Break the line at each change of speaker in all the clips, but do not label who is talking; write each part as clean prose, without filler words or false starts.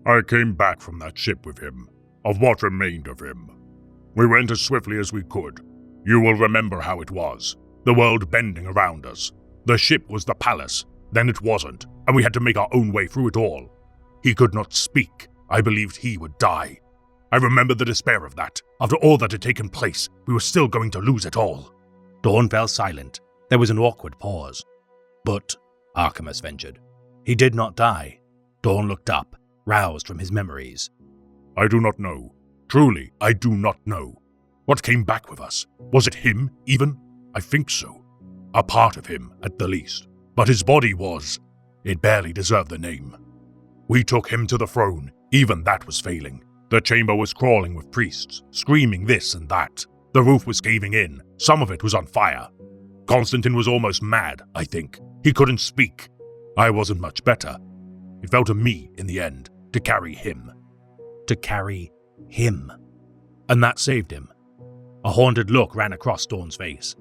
I came back from that ship with him, of what remained of him. We went as swiftly as we could. You will remember how it was. The world bending around us. The ship was the palace, then it wasn't, and we had to make our own way through it all. He could not speak. I believed he would die. I remember the despair of that. After all that had taken place, we were still going to lose it all.
Dawn fell silent. There was an awkward pause. But, Archimus ventured, he did not die. Dawn looked up, roused from his memories.
I do not know. Truly, I do not know. What came back with us? Was it him, even? I think so. A part of him, at the least. But his body was... It barely deserved the name. We took him to the throne. Even that was failing. The chamber was crawling with priests, screaming this and that. The roof was caving in. Some of it was on fire. Constantine was almost mad, I think. He couldn't speak. I wasn't much better. It fell to me, in the end, to carry him.
To carry him. And that saved him. A haunted look ran across Dawn's face.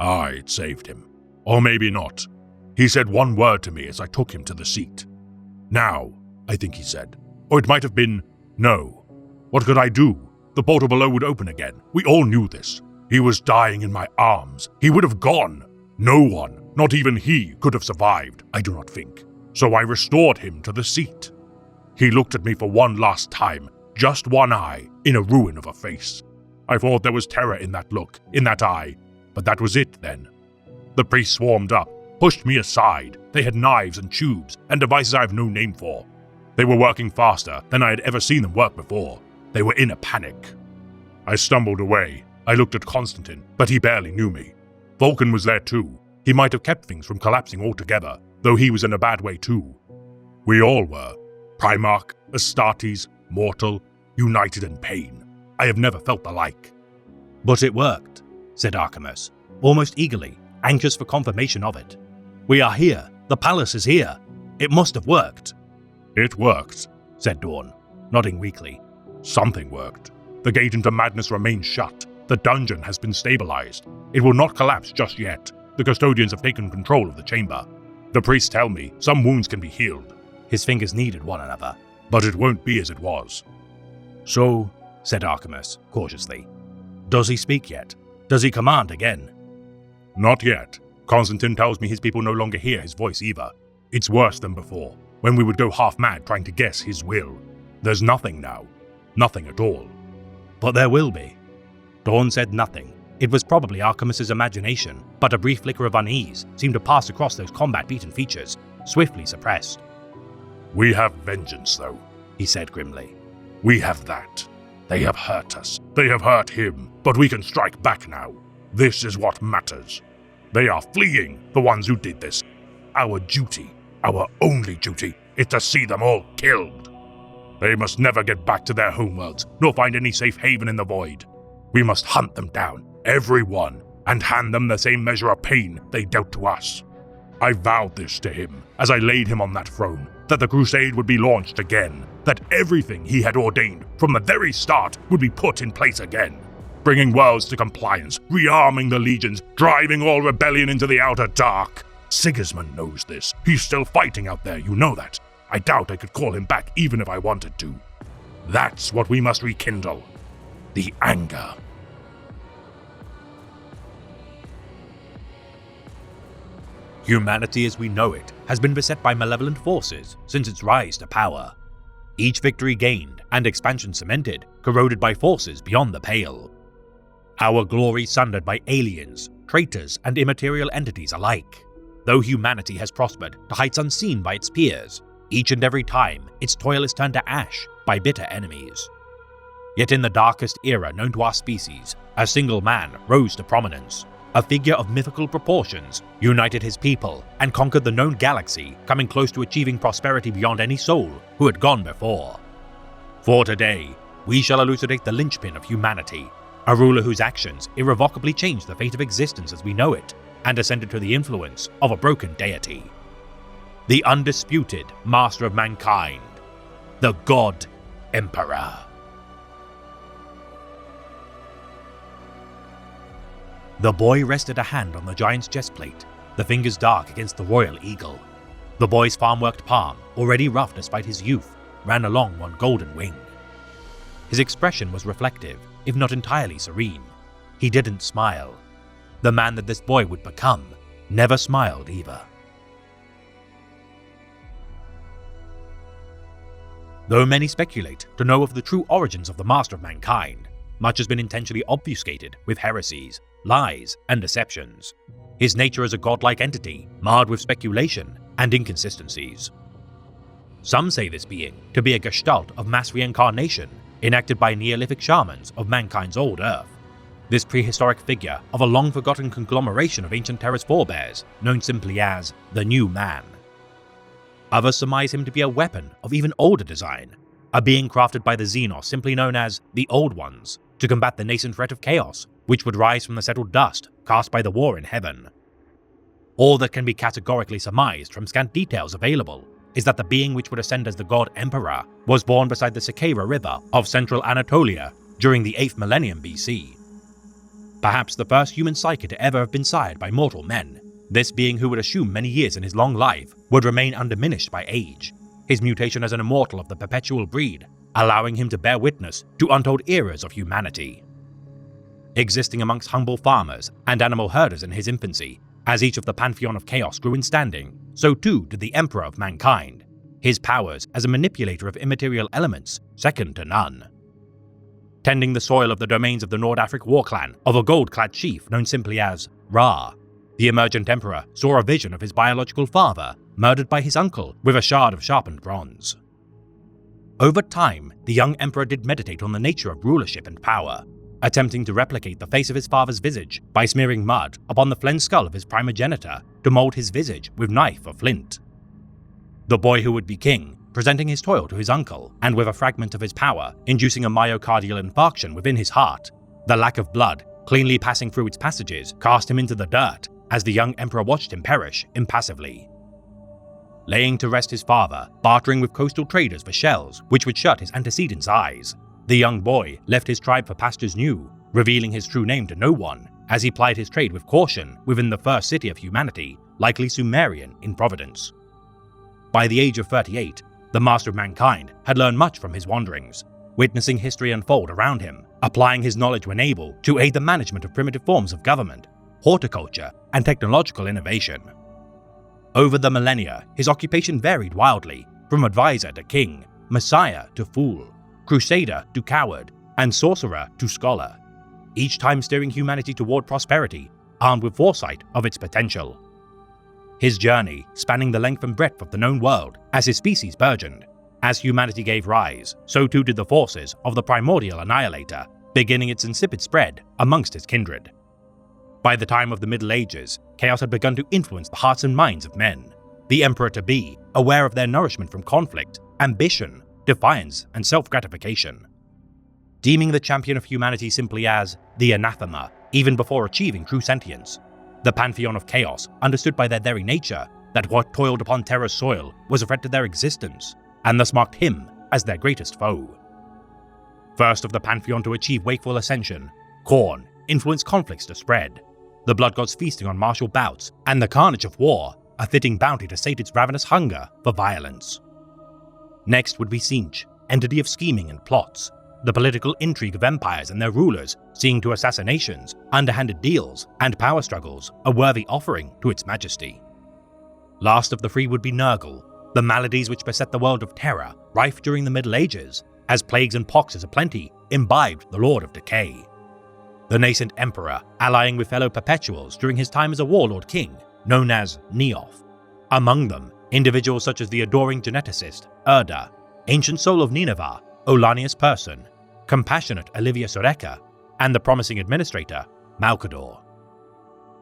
It saved him. Or maybe not. He said one word to me as I took him to the seat. Now, I think he said. Or it might have been, no. What could I do? The portal below would open again. We all knew this. He was dying in my arms. He would have gone. No one, not even he, could have survived, I do not think. So I restored him to the seat. He looked at me for one last time, just one eye, in a ruin of a face. I thought there was terror in that look, in that eye, but that was it then. The priests swarmed up, pushed me aside. They had knives and tubes and devices I have no name for. They were working faster than I had ever seen them work before. They were in a panic. I stumbled away. I looked at Constantine, but he barely knew me. Vulcan was there too. He might have kept things from collapsing altogether, though he was in a bad way too. We all were. Primarch, Astartes, mortal, united in pain. I have never felt the like.
But it worked, said Archimus, almost eagerly, anxious for confirmation of it. We are here. The palace is here. It must have worked.
It worked,
said Dawn, nodding weakly.
Something worked. The gate into madness remains shut. The dungeon has been stabilized. It will not collapse just yet. The custodians have taken control of the chamber. The priests tell me some wounds can be healed.
His fingers kneaded one another.
But it won't be as it was.
So, said Archimus, cautiously, does he speak yet? Does he command again?
Not yet. Constantine tells me his people no longer hear his voice either. It's worse than before, when we would go half mad trying to guess his will. There's nothing now. Nothing at all.
But there will be. Dawn said nothing. It was probably Archimus's imagination, but a brief flicker of unease seemed to pass across those combat-beaten features, swiftly suppressed.
We have vengeance, though, he said grimly. We have that. They have hurt us. They have hurt him, but we can strike back now. This is what matters. They are fleeing, the ones who did this. Our duty, our only duty, is to see them all killed. They must never get back to their homeworlds, nor find any safe haven in the void. We must hunt them down, every one, and hand them the same measure of pain they dealt to us. I vowed this to him, as I laid him on that throne, that the crusade would be launched again, that everything he had ordained from the very start would be put in place again, bringing worlds to compliance, rearming the legions, driving all rebellion into the outer dark. Sigismund knows this. He's still fighting out there, you know that. I doubt I could call him back even if I wanted to. That's what we must rekindle. The anger.
Humanity as we know it has been beset by malevolent forces since its rise to power. Each victory gained and expansion cemented, corroded by forces beyond the pale. Our glory sundered by aliens, traitors, and immaterial entities alike. Though humanity has prospered to heights unseen by its peers, each and every time its toil is turned to ash by bitter enemies. Yet in the darkest era known to our species, a single man rose to prominence. A figure of mythical proportions united his people and conquered the known galaxy, coming close to achieving prosperity beyond any soul who had gone before. For today, we shall elucidate the linchpin of humanity, a ruler whose actions irrevocably changed the fate of existence as we know it, and ascended to the influence of a broken deity. The undisputed master of mankind, the God Emperor. The boy rested a hand on the giant's chest plate, the fingers dark against the royal eagle. The boy's farm-worked palm, already rough despite his youth, ran along one golden wing. His expression was reflective, if not entirely serene. He didn't smile. The man that this boy would become never smiled either. Though many speculate to know of the true origins of the Master of Mankind, much has been intentionally obfuscated with heresies, lies, and deceptions. His nature as a godlike entity, marred with speculation and inconsistencies. Some say this being to be a gestalt of mass reincarnation enacted by Neolithic shamans of mankind's old Earth. This prehistoric figure of a long-forgotten conglomeration of ancient Terra's forebears, known simply as the New Man. Others surmise him to be a weapon of even older design, a being crafted by the Xenos simply known as the Old Ones, to combat the nascent threat of chaos, which would rise from the settled dust cast by the war in heaven. All that can be categorically surmised from scant details available is that the being which would ascend as the god Emperor was born beside the Sakara River of central Anatolia during the 8th millennium BC. Perhaps the first human psyche to ever have been sired by mortal men, this being who would assume many years in his long life would remain undiminished by age, his mutation as an immortal of the perpetual breed, allowing him to bear witness to untold eras of humanity. Existing amongst humble farmers and animal herders in his infancy, as each of the Pantheon of Chaos grew in standing, so too did the Emperor of Mankind, his powers as a manipulator of immaterial elements second to none. Tending the soil of the domains of the Nord-Afric war clan of a gold-clad chief known simply as Ra, the emergent Emperor saw a vision of his biological father murdered by his uncle with a shard of sharpened bronze. Over time, the young Emperor did meditate on the nature of rulership and power, attempting to replicate the face of his father's visage by smearing mud upon the flensed skull of his primogenitor to mold his visage with knife or flint. The boy who would be king, presenting his toil to his uncle, and with a fragment of his power inducing a myocardial infarction within his heart, the lack of blood cleanly passing through its passages cast him into the dirt as the young Emperor watched him perish impassively. Laying to rest his father, bartering with coastal traders for shells which would shut his antecedents' eyes, the young boy left his tribe for pastures new, revealing his true name to no one as he plied his trade with caution within the first city of humanity, likely Sumerian in Providence. By the age of 38, the Master of Mankind had learned much from his wanderings, witnessing history unfold around him, applying his knowledge when able to aid the management of primitive forms of government, horticulture, and technological innovation. Over the millennia, his occupation varied wildly, from advisor to king, messiah to fool, crusader to coward, and sorcerer to scholar, each time steering humanity toward prosperity, armed with foresight of its potential. His journey spanning the length and breadth of the known world as his species burgeoned. As humanity gave rise, so too did the forces of the primordial annihilator, beginning its insipid spread amongst his kindred. By the time of the Middle Ages, chaos had begun to influence the hearts and minds of men, the Emperor-to-be aware of their nourishment from conflict, ambition, defiance, and self-gratification. Deeming the champion of humanity simply as the anathema, even before achieving true sentience, the Pantheon of Chaos understood by their very nature that what toiled upon Terra's soil was a threat to their existence, and thus marked him as their greatest foe. First of the Pantheon to achieve wakeful ascension, Khorne influenced conflicts to spread, the blood gods feasting on martial bouts, and the carnage of war, a fitting bounty to sate its ravenous hunger for violence. Next would be Tzeentch, entity of scheming and plots, the political intrigue of empires and their rulers seeing to assassinations, underhanded deals, and power struggles a worthy offering to its majesty. Last of the three would be Nurgle, the maladies which beset the world of Terra, rife during the Middle Ages, as plagues and poxes aplenty imbibed the Lord of Decay. The nascent Emperor allying with fellow Perpetuals during his time as a warlord king, known as Neoth. Among them, individuals such as the adoring geneticist, Erda, ancient soul of Nineveh, Olanius Persson, compassionate Olivia Soreka, and the promising administrator, Malcador.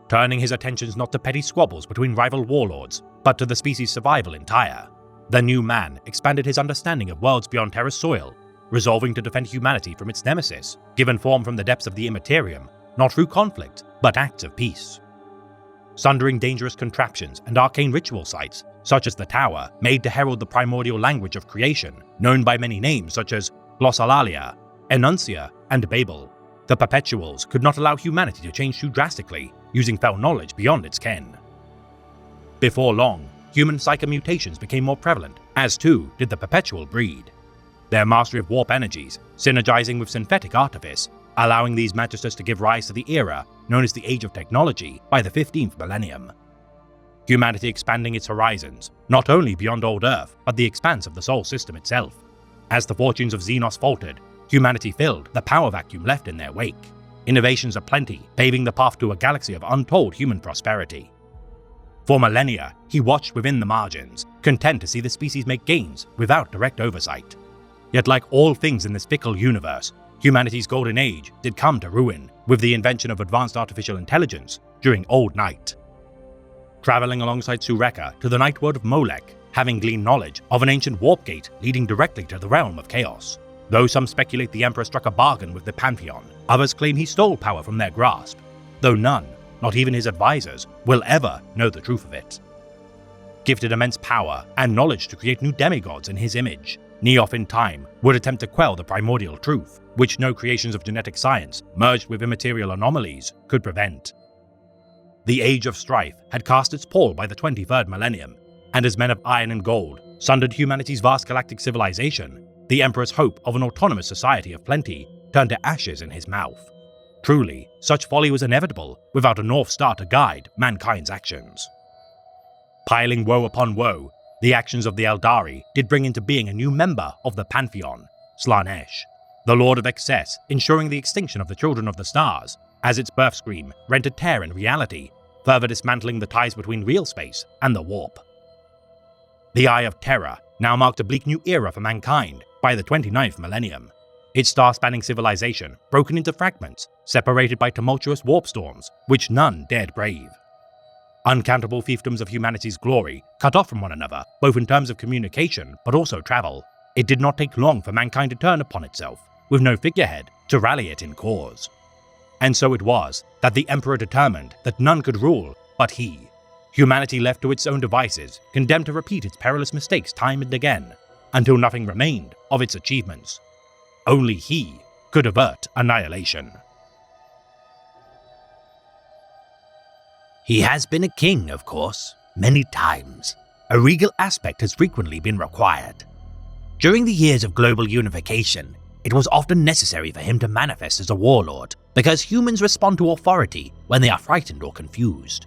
Turning his attentions not to petty squabbles between rival warlords, but to the species' survival entire, the New Man expanded his understanding of worlds beyond Terra's soil, resolving to defend humanity from its nemesis, given form from the depths of the Immaterium, not through conflict, but acts of peace. Sundering dangerous contraptions and arcane ritual sites, such as the Tower, made to herald the primordial language of creation, known by many names such as Glossolalia, Enuncia, and Babel, the Perpetuals could not allow humanity to change too drastically, using fell knowledge beyond its ken. Before long, human psychomutations became more prevalent, as too did the perpetual breed. Their mastery of warp energies, synergizing with synthetic artifice, allowing these magisters to give rise to the era known as the Age of Technology by the 15th millennium. Humanity expanding its horizons, not only beyond old Earth, but the expanse of the Sol system itself. As the fortunes of Xenos faltered, humanity filled the power vacuum left in their wake. Innovations aplenty, paving the path to a galaxy of untold human prosperity. For millennia, he watched within the margins, content to see the species make gains without direct oversight. Yet like all things in this fickle universe, humanity's golden age did come to ruin with the invention of advanced artificial intelligence during Old Night. Traveling alongside Sureka to the night world of Molech, having gleaned knowledge of an ancient warp gate leading directly to the realm of chaos. Though some speculate the Emperor struck a bargain with the Pantheon, others claim he stole power from their grasp, though none, not even his advisors, will ever know the truth of it. Gifted immense power and knowledge to create new demigods in his image, Neoph in time would attempt to quell the primordial truth, which no creations of genetic science merged with immaterial anomalies could prevent. The Age of Strife had cast its pall by the 23rd millennium, and as men of iron and gold sundered humanity's vast galactic civilization, the Emperor's hope of an autonomous society of plenty turned to ashes in his mouth. Truly, such folly was inevitable without a North Star to guide mankind's actions. Piling woe upon woe, the actions of the Eldari did bring into being a new member of the Pantheon, Slaanesh, the Lord of Excess, ensuring the extinction of the Children of the Stars, as its birth scream rent a tear in reality, further dismantling the ties between real space and the warp. The Eye of Terror now marked a bleak new era for mankind by the 29th millennium, its star-spanning civilization broken into fragments, separated by tumultuous warp storms which none dared brave. Uncountable fiefdoms of humanity's glory cut off from one another, both in terms of communication but also travel. It did not take long for mankind to turn upon itself, with no figurehead to rally it in cause. And so it was that the Emperor determined that none could rule but he. Humanity left to its own devices, condemned to repeat its perilous mistakes time and again, until nothing remained of its achievements. Only he could avert annihilation.
He has been a king, of course, many times. A regal aspect has frequently been required. During the years of global unification, it was often necessary for him to manifest as a warlord, because humans respond to authority when they are frightened or confused.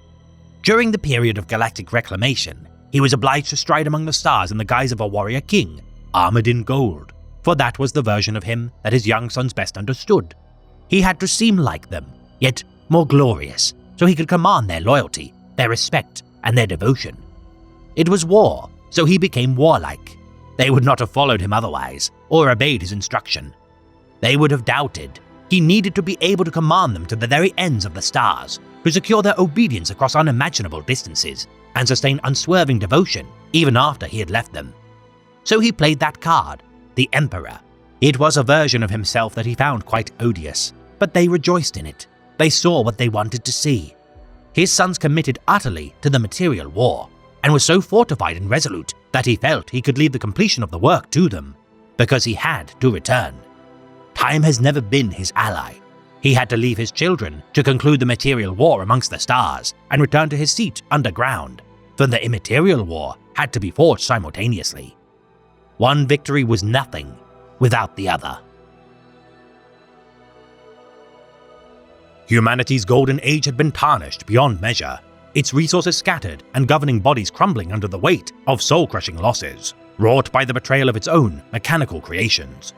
During the period of galactic reclamation, he was obliged to stride among the stars in the guise of a warrior king, armored in gold, for that was the version of him that his young sons best understood. He had to seem like them, yet more glorious, so he could command their loyalty, their respect, and their devotion. It was war, so he became warlike. They would not have followed him otherwise, or obeyed his instruction. They would have doubted. He needed to be able to command them to the very ends of the stars, to secure their obedience across unimaginable distances, and sustain unswerving devotion even after he had left them. So he played that card, the Emperor. It was a version of himself that he found quite odious, but they rejoiced in it. They saw what they wanted to see. His sons committed utterly to the material war, and was so fortified and resolute that he felt he could leave the completion of the work to them, because he had to return. Time has never been his ally. He had to leave his children to conclude the material war amongst the stars and return to his seat underground, for the immaterial war had to be fought simultaneously. One victory was nothing without the other.
Humanity's golden age had been tarnished beyond measure, its resources scattered and governing bodies crumbling under the weight of soul-crushing losses, wrought by the betrayal of its own mechanical creations.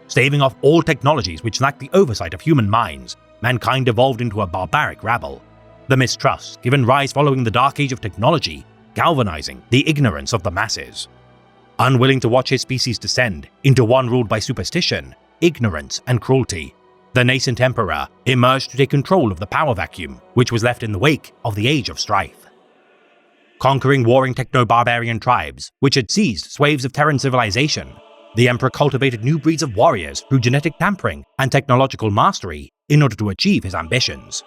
Staving off all technologies which lacked the oversight of human minds, mankind evolved into a barbaric rabble. The mistrust given rise following the dark age of technology, galvanizing the ignorance of the masses. Unwilling to watch his species descend into one ruled by superstition, ignorance, and cruelty, the nascent Emperor emerged to take control of the power vacuum which was left in the wake of the Age of Strife. Conquering warring techno-barbarian tribes which had seized swathes of Terran civilization, the Emperor cultivated new breeds of warriors through genetic tampering and technological mastery in order to achieve his ambitions.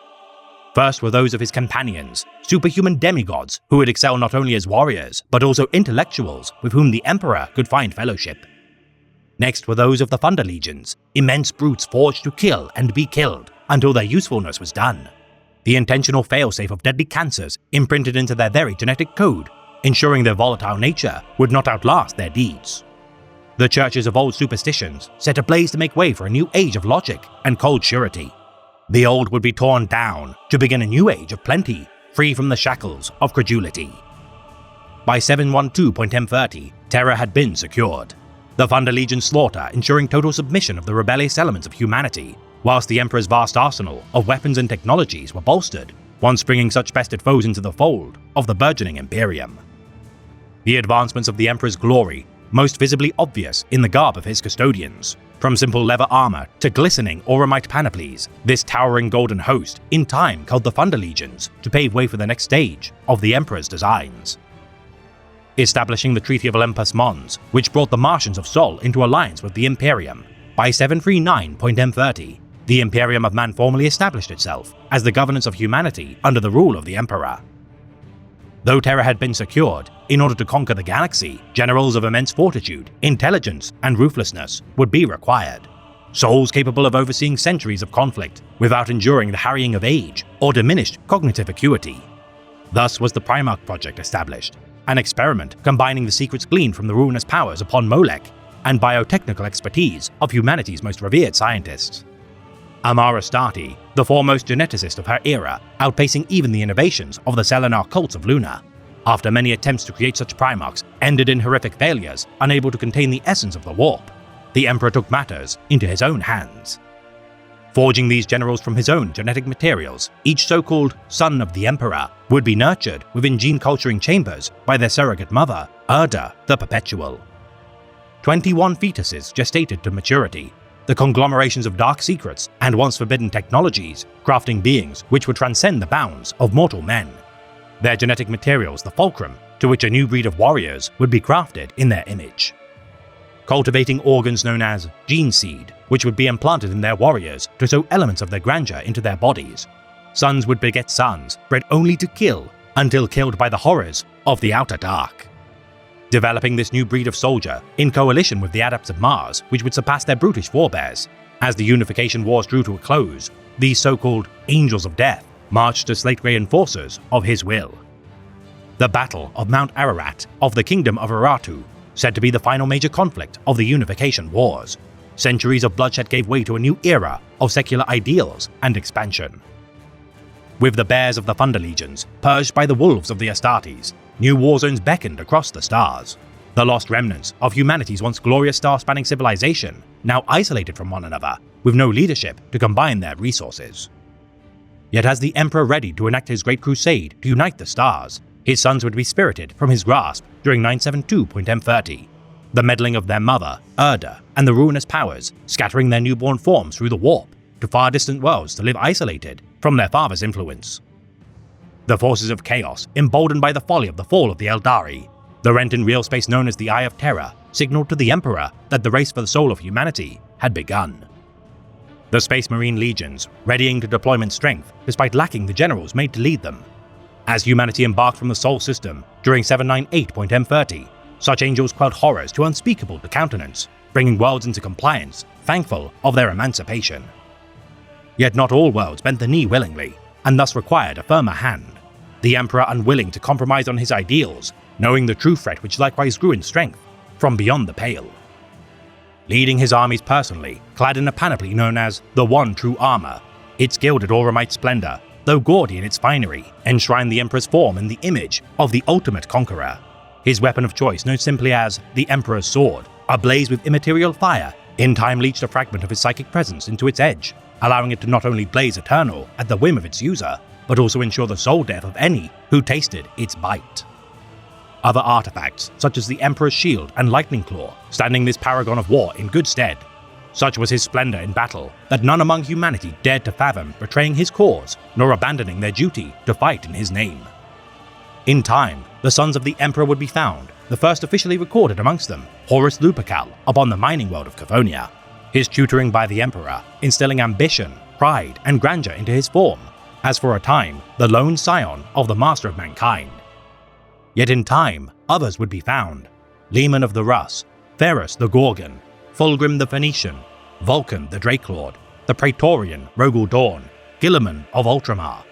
First were those of his companions, superhuman demigods who would excel not only as warriors, but also intellectuals with whom the Emperor could find fellowship. Next were those of the Thunder Legions, immense brutes forged to kill and be killed until their usefulness was done. The intentional failsafe of deadly cancers imprinted into their very genetic code, ensuring their volatile nature would not outlast their deeds. The churches of old superstitions set ablaze to make way for a new age of logic and cold surety. The old would be torn down to begin a new age of plenty, free from the shackles of credulity. By 712.M30, Terra had been secured, the Thunder Legion's slaughter ensuring total submission of the rebellious elements of humanity, whilst the Emperor's vast arsenal of weapons and technologies were bolstered, once bringing such bested foes into the fold of the burgeoning Imperium. The advancements of the Emperor's glory most visibly obvious in the garb of his custodians. From simple leather armor to glistening auramite panoplies, this towering golden host in time called the Thunder Legions to pave way for the next stage of the Emperor's designs. Establishing the Treaty of Olympus Mons, which brought the Martians of Sol into alliance with the Imperium, by 739.M30, the Imperium of Man formally established itself as the governance of humanity under the rule of the Emperor. Though Terra had been secured, in order to conquer the galaxy, generals of immense fortitude, intelligence, and ruthlessness would be required. Souls capable of overseeing centuries of conflict without enduring the harrying of age or diminished cognitive acuity. Thus was the Primarch Project established, an experiment combining the secrets gleaned from the ruinous powers upon Molech and biotechnical expertise of humanity's most revered scientists. Amara Stati, the foremost geneticist of her era, outpacing even the innovations of the Selenar cults of Luna. After many attempts to create such Primarchs ended in horrific failures, unable to contain the essence of the warp, the Emperor took matters into his own hands. Forging these generals from his own genetic materials, each so-called son of the Emperor would be nurtured within gene-culturing chambers by their surrogate mother, Erda the Perpetual. 21 fetuses gestated to maturity, the conglomerations of dark secrets and once forbidden technologies, crafting beings which would transcend the bounds of mortal men. Their genetic materials the fulcrum to which a new breed of warriors would be crafted in their image. Cultivating organs known as gene seed, which would be implanted in their warriors to sow elements of their grandeur into their bodies. Sons would beget sons, bred only to kill, until killed by the horrors of the Outer Dark. Developing this new breed of soldier in coalition with the Adepts of Mars, which would surpass their brutish forebears. As the Unification Wars drew to a close, these so-called Angels of Death marched as Slate-Grey enforcers of his will. The Battle of Mount Ararat of the Kingdom of Aratu, said to be the final major conflict of the Unification Wars. Centuries of bloodshed gave way to a new era of secular ideals and expansion. With the bears of the Thunder Legions purged by the wolves of the Astartes, new war zones beckoned across the stars. The lost remnants of humanity's once glorious star-spanning civilization, now isolated from one another, with no leadership to combine their resources. Yet as the Emperor readied to enact his great crusade to unite the stars, his sons would be spirited from his grasp during 972.M30, the meddling of their mother, Erda, and the ruinous powers scattering their newborn forms through the warp to far distant worlds to live isolated from their father's influence. The forces of chaos, emboldened by the folly of the fall of the Eldari, the rent in real space known as the Eye of Terror, signaled to the Emperor that the race for the soul of humanity had begun. The Space Marine legions, readying to deployment strength despite lacking the generals made to lead them. As humanity embarked from the Sol system during 798.M30, such angels quelled horrors too unspeakable to countenance, bringing worlds into compliance, thankful of their emancipation. Yet not all worlds bent the knee willingly, and thus required a firmer hand. The Emperor unwilling to compromise on his ideals, knowing the true threat which likewise grew in strength from beyond the Pale. Leading his armies personally, clad in a panoply known as the One True Armor, its gilded auramite splendor, though gaudy in its finery, enshrined the Emperor's form in the image of the ultimate conqueror. His weapon of choice, known simply as the Emperor's Sword, ablaze with immaterial fire, in time leached a fragment of his psychic presence into its edge, allowing it to not only blaze eternal at the whim of its user, but also ensure the soul death of any who tasted its bite. Other artifacts, such as the Emperor's Shield and Lightning Claw, standing this paragon of war in good stead. Such was his splendor in battle, that none among humanity dared to fathom betraying his cause, nor abandoning their duty to fight in his name. In time, the sons of the Emperor would be found, the first officially recorded amongst them, Horus Lupercal, upon the mining world of Cavonia. His tutoring by the Emperor, instilling ambition, pride, and grandeur into his form, as for a time, the lone scion of the Master of Mankind. Yet in time, others would be found. Leman of the Rus, Ferus the Gorgon, Fulgrim the Phoenician, Vulcan the Drakelord, the Praetorian Rogul Dawn, Gilliman of Ultramar,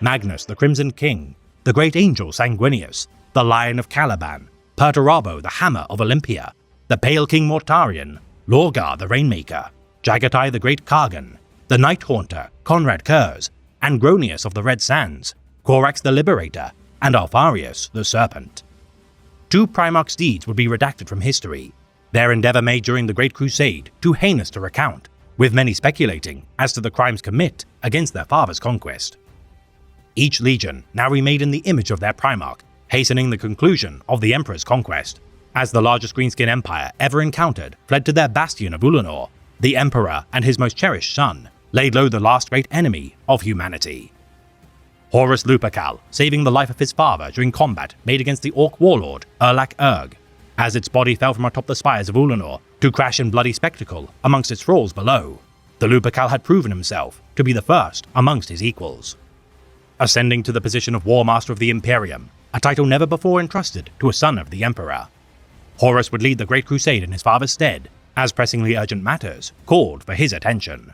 Magnus the Crimson King, the Great Angel Sanguinius,
the Lion of Caliban, Perturabo the Hammer of Olympia, the Pale King Mortarion, Lorgar the Rainmaker, Jagatai the Great Kargan, the Night Haunter, Conrad Kurz, Angronius of the Red Sands, Korax the Liberator, and Alfarius the Serpent. 2 Primarch's deeds would be redacted from history, their endeavor made during the Great Crusade too heinous to recount, with many speculating as to the crimes commit against their father's conquest. Each legion now remade in the image of their Primarch, hastening the conclusion of the Emperor's conquest. As the largest Greenskin Empire ever encountered fled to their bastion of Ulanor, the Emperor and his most cherished son laid low the last great enemy of humanity. Horus Lupercal, saving the life of his father during combat made against the Orc warlord Erlak Erg, as its body fell from atop the spires of Ulanor to crash in bloody spectacle amongst its thralls below. The Lupercal had proven himself to be the first amongst his equals. Ascending to the position of War Master of the Imperium, a title never before entrusted to a son of the Emperor, Horus would lead the Great Crusade in his father's stead, as pressingly urgent matters called for his attention.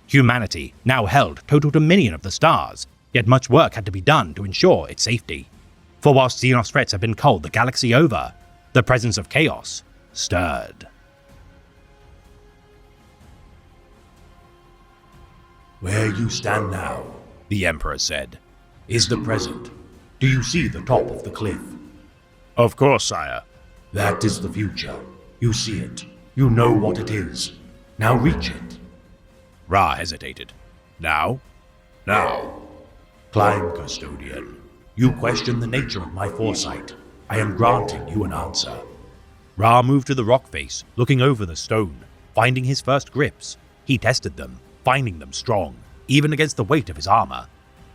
Humanity now held total dominion of the stars, yet much work had to be done to ensure its safety. For whilst Xenos threats had been culled the galaxy over, the presence of chaos stirred.
Where you stand now, the Emperor said, is the present. Do you see the top of the cliff? Of course, sire. That is the future. You see it. You know what it is. Now reach it.
Ra hesitated. Now?
Now. Climb, Custodian. You question the nature of my foresight. I am granting you an answer.
Ra moved to the rock face, looking over the stone. Finding his first grips, he tested them, finding them strong, even against the weight of his armor.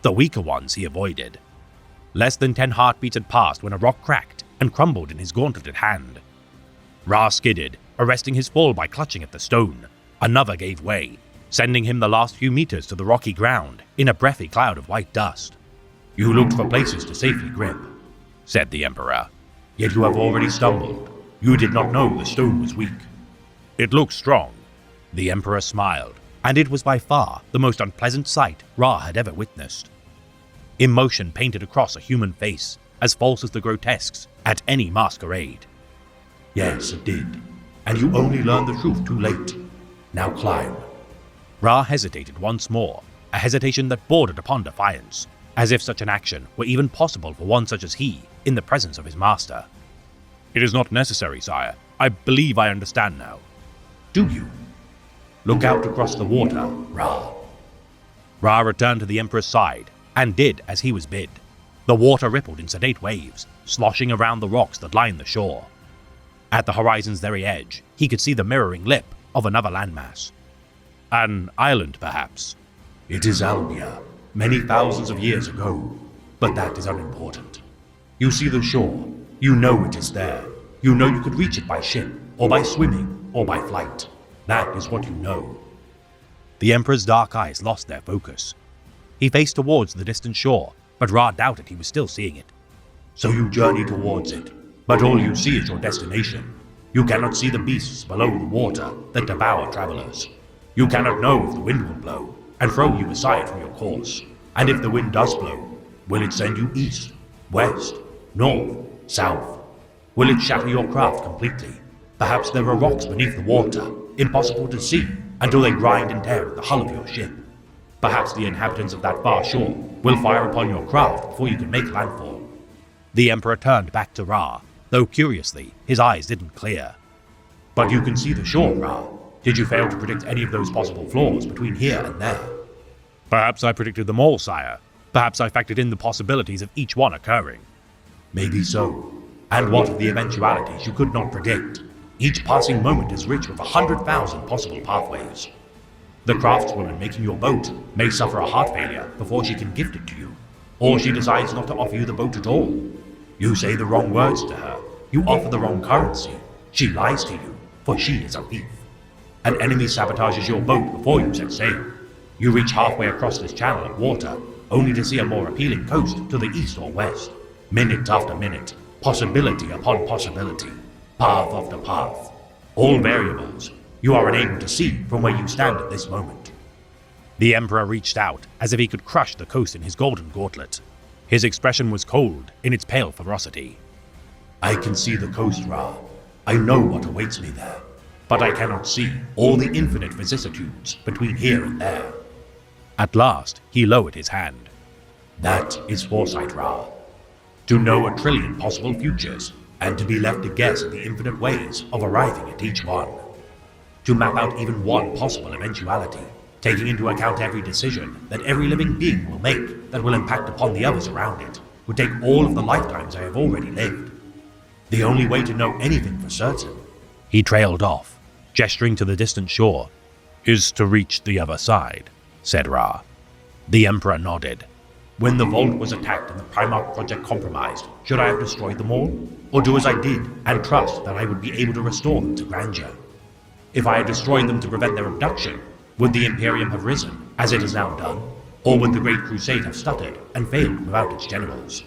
The weaker ones he avoided. Less than 10 heartbeats had passed when a rock cracked and crumbled in his gauntleted hand. Ra skidded, arresting his fall by clutching at the stone. Another gave way, sending him the last few meters to the rocky ground in a breathy cloud of white dust.
You looked for places to safely grip,
said the Emperor.
Yet you have already stumbled. You did not know the stone was weak.
It looks strong. The Emperor smiled, and it was by far the most unpleasant sight Ra had ever witnessed. Emotion painted across a human face, as false as the grotesques at any masquerade.
Yes, it did. And you only learned the truth too late. Now climb.
Ra hesitated once more, a hesitation that bordered upon defiance, as if such an action were even possible for one such as he in the presence of his master.
It is not necessary, sire. I believe I understand now.
Do you?
Look out across the water, Ra.
Ra returned to the Emperor's side, and did as he was bid. The water rippled in sedate waves, sloshing around the rocks that lined the shore. At the horizon's very edge, he could see the mirroring lip of another landmass. An island, perhaps.
It is Albia, many thousands of years ago, but that is unimportant. You see the shore. You know it is there. You know you could reach it by ship, or by swimming, or by flight. That is what you know.
The Emperor's dark eyes lost their focus. He faced towards the distant shore, but Ra doubted he was still seeing it.
So you journey towards it, but all you see is your destination. You cannot see the beasts below the water that devour travelers. You cannot know if the wind will blow and throw you aside from your course. And if the wind does blow, will it send you east, west, north, south? Will it shatter your craft completely? Perhaps there are rocks beneath the water, impossible to see until they grind and tear at the hull of your ship. Perhaps the inhabitants of that far shore will fire upon your craft before you can make landfall.
The Emperor turned back to Ra, though curiously, his eyes didn't clear.
But you can see the shore, Ra. Did you fail to predict any of those possible flaws between here and there?
Perhaps I predicted them all, sire. Perhaps I factored in the possibilities of each one occurring.
Maybe so. And what of the eventualities you could not predict? Each passing moment is rich with 100,000 possible pathways. The craftswoman making your boat may suffer a heart failure before she can gift it to you, or she decides not to offer you the boat at all. You say the wrong words to her, you offer the wrong currency, she lies to you, for she is a thief. An enemy sabotages your boat before you set sail. You reach halfway across this channel of water, only to see a more appealing coast to the east or west. Minute after minute, possibility upon possibility, path after path. All variables you are unable to see from where you stand at this moment.
The Emperor reached out, as if he could crush the coast in his golden gauntlet. His expression was cold in its pale ferocity.
I can see the coast, Ra. I know what awaits me there, but I cannot see all the infinite vicissitudes between here and there.
At last, he lowered his hand.
That is foresight, Ra. To know 1,000,000,000,000 possible futures, and to be left to guess at the infinite ways of arriving at each one. To map out even one possible eventuality, taking into account every decision that every living being will make that will impact upon the others around it, would take all of the lifetimes I have already lived. The only way to know anything for certain,
he trailed off, gesturing to the distant shore, is to reach the other side, said Ra. The Emperor nodded.
When the vault was attacked and the Primarch project compromised, should I have destroyed them all? Or do as I did, and trust that I would be able to restore them to grandeur? If I had destroyed them to prevent their abduction, would the Imperium have risen, as it has now done? Or would the Great Crusade have stuttered and failed without its generals?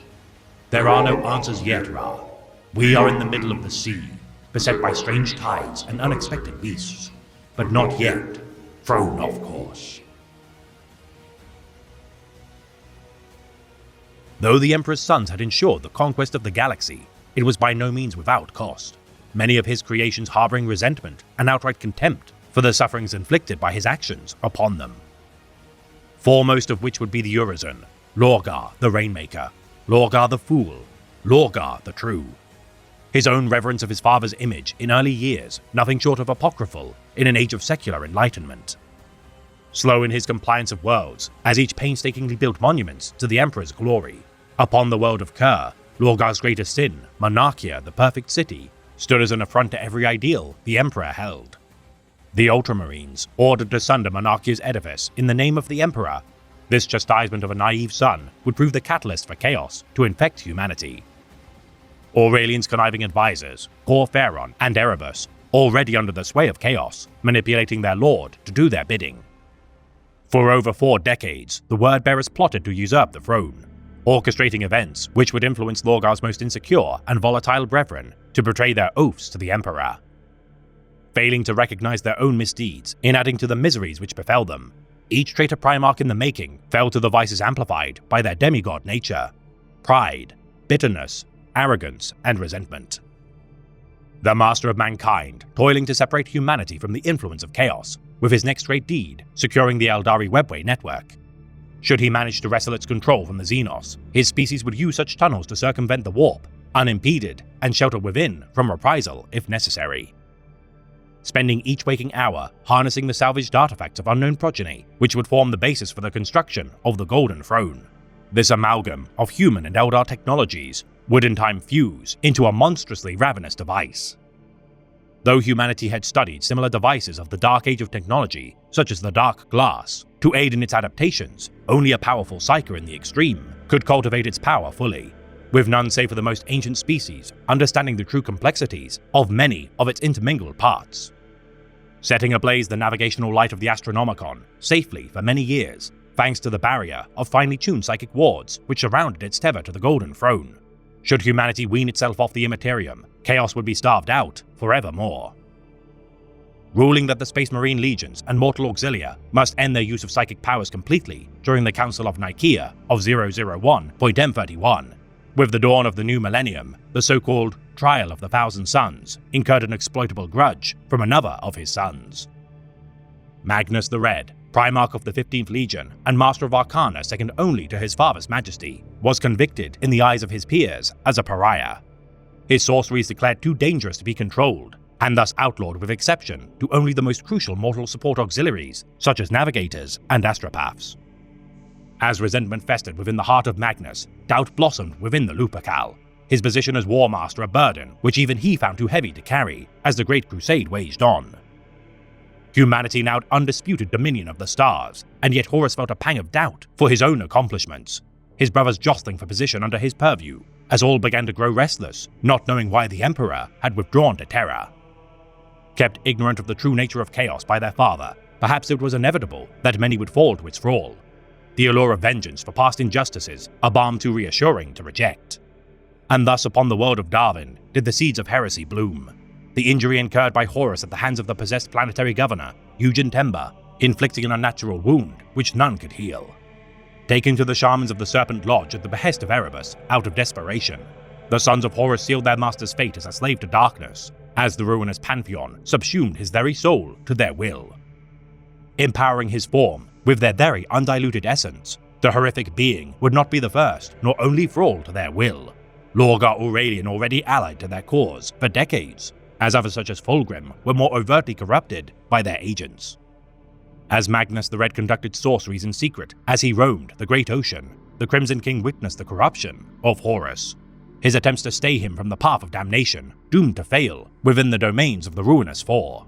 There are no answers yet, Ra. We are in the middle of the sea, beset by strange tides and unexpected beasts, but not yet thrown off course.
Though the Emperor's sons had ensured the conquest of the galaxy, it was by no means without cost, many of his creations harboring resentment and outright contempt for the sufferings inflicted by his actions upon them. Foremost of which would be the Urizen, Lorgar the Rainmaker, Lorgar the Fool, Lorgar the True. His own reverence of his father's image in early years, nothing short of apocryphal in an age of secular enlightenment. Slow in his compliance of worlds, as each painstakingly built monuments to the Emperor's glory. Upon the world of Kerr, Lorgar's greatest sin, Monarchia, the perfect city, stood as an affront to every ideal the Emperor held. The Ultramarines ordered to sunder Monarchia's edifice in the name of the Emperor. This chastisement of a naive son would prove the catalyst for chaos to infect humanity. Aurelian's conniving advisors, Cor Phaeron and Erebus, already under the sway of chaos, manipulating their lord to do their bidding. For over 4 decades, the Word-Bearers plotted to usurp the throne, orchestrating events which would influence Lorgar's most insecure and volatile brethren to betray their oaths to the Emperor. Failing to recognize their own misdeeds in adding to the miseries which befell them, each traitor Primarch in the making fell to the vices amplified by their demigod nature: pride, bitterness, arrogance, and resentment. The master of mankind, toiling to separate humanity from the influence of chaos, with his next great deed securing the Eldari Webway network. Should he manage to wrestle its control from the Xenos, his species would use such tunnels to circumvent the warp, unimpeded, and shelter within from reprisal if necessary. Spending each waking hour harnessing the salvaged artifacts of unknown progeny, which would form the basis for the construction of the Golden Throne. This amalgam of human and Eldar technologies would in time fuse into a monstrously ravenous device. Though humanity had studied similar devices of the Dark Age of technology, such as the Dark Glass, to aid in its adaptations, only a powerful Psyker in the extreme could cultivate its power fully, with none save for the most ancient species understanding the true complexities of many of its intermingled parts. Setting ablaze the navigational light of the Astronomicon safely for many years, thanks to the barrier of finely tuned psychic wards which surrounded its tether to the Golden Throne. Should humanity wean itself off the Immaterium, chaos would be starved out forevermore. Ruling that the Space Marine Legions and Mortal Auxilia must end their use of psychic powers completely during the Council of Nicaea of 001.M31. With the dawn of the new millennium, the so-called Trial of the Thousand Suns incurred an exploitable grudge from another of his sons. Magnus the Red, Primarch of the 15th Legion and Master of Arcana second only to his father's majesty, was convicted in the eyes of his peers as a pariah. His sorceries declared too dangerous to be controlled, and thus outlawed with exception to only the most crucial mortal support auxiliaries, such as navigators and astropaths. As resentment festered within the heart of Magnus, doubt blossomed within the Lupercal, his position as War Master a burden which even he found too heavy to carry as the Great Crusade waged on. Humanity now had undisputed dominion of the stars, and yet Horus felt a pang of doubt for his own accomplishments, his brothers jostling for position under his purview, as all began to grow restless, not knowing why the Emperor had withdrawn to Terra. Kept ignorant of the true nature of chaos by their father, perhaps it was inevitable that many would fall to its thrall. The allure of vengeance for past injustices, a balm too reassuring to reject. And thus upon the world of Darwin did the seeds of heresy bloom. The injury incurred by Horus at the hands of the possessed planetary governor, Eugen Temba, inflicting an unnatural wound which none could heal. Taking to the shamans of the Serpent Lodge at the behest of Erebus out of desperation, the sons of Horus sealed their master's fate as a slave to darkness, as the ruinous Pantheon subsumed his very soul to their will. Empowering his form with their very undiluted essence, the horrific being would not be the first nor only thrall to their will. Lorgar Aurelian already allied to their cause for decades, as others such as Fulgrim were more overtly corrupted by their agents. As Magnus the Red conducted sorceries in secret as he roamed the great ocean, the Crimson King witnessed the corruption of Horus. His attempts to stay him from the path of damnation doomed to fail within the domains of the Ruinous Four.